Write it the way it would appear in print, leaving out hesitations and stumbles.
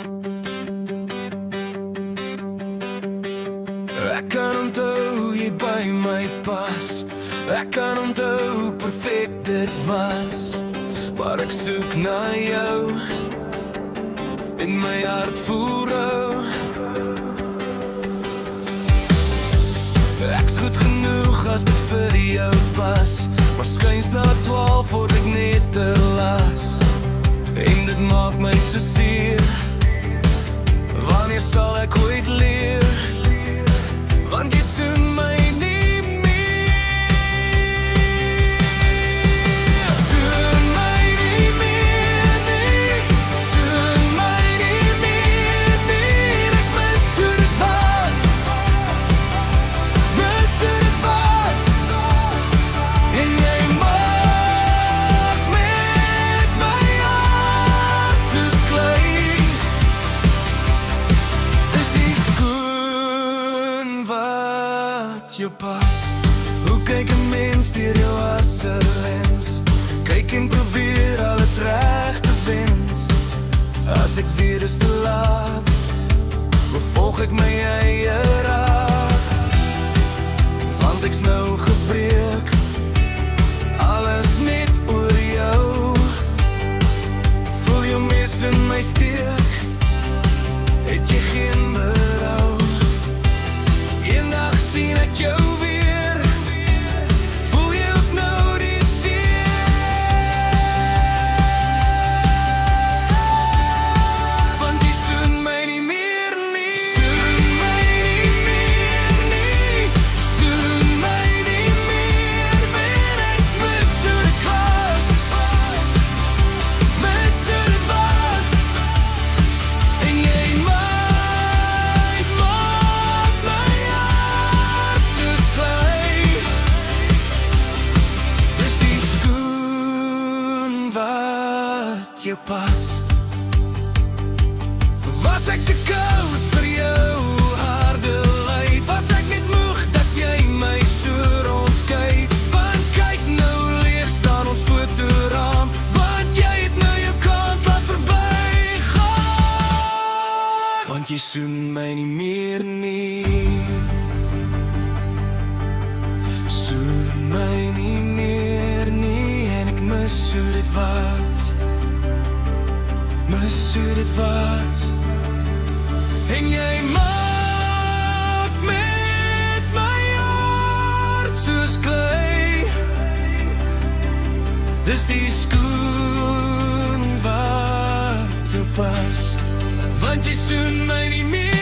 Ek kan onthou jy by my pas. Ek kan onthou hoe perfek dit was. Maar ek soek na jou. In my hart voel rou. Ek's goed genoeg as dit vir jou pas. Maar skuins na 12 word ek net te las. En dit maak my so seer. Wanneer sal ek ooit leer? Want jy soen my nie meer. Soen my nie meer nie. Soen my nie meer nie. Ek mis hoe dit was. Mis hoe dit was. En jy maak met my hart soos klei. Dis die skoen wat jou pas. Hoe kyk 'n mens deur jou hart se lens? Kyk en probeer alles reg te wens. As ek weer is te laat, bevolg ek my eie raad. Want ek's nou gebreek, alles net oor jou. Voel jou mis in my steek, het jy geen berou. Eendag sien ek jou weer, voel jy ook nou die seer. Want jy soen my nie meer nie. Soen my nie meer nie. Soen my nie meer meer. Ek mis hoe dit was. Mis hoe dit was. En jy maak my hart soos klei. Dis die skoen wat jou pas. Was ek te koud vir jou harde lyf? Was ek net moeg dat jy my so rondskyf? Want kyk nou leeg staan ons fotoraam. Want jy het nou jou kans laat verbygaan. Want jy soen my nie meer nie. Soen my nie meer nie. En ek mis hoe dit was. Mis hoe dit was. En jy maak met my hart soos klei. Dis die skoen wat jou pas. Want jy soen my nie meer.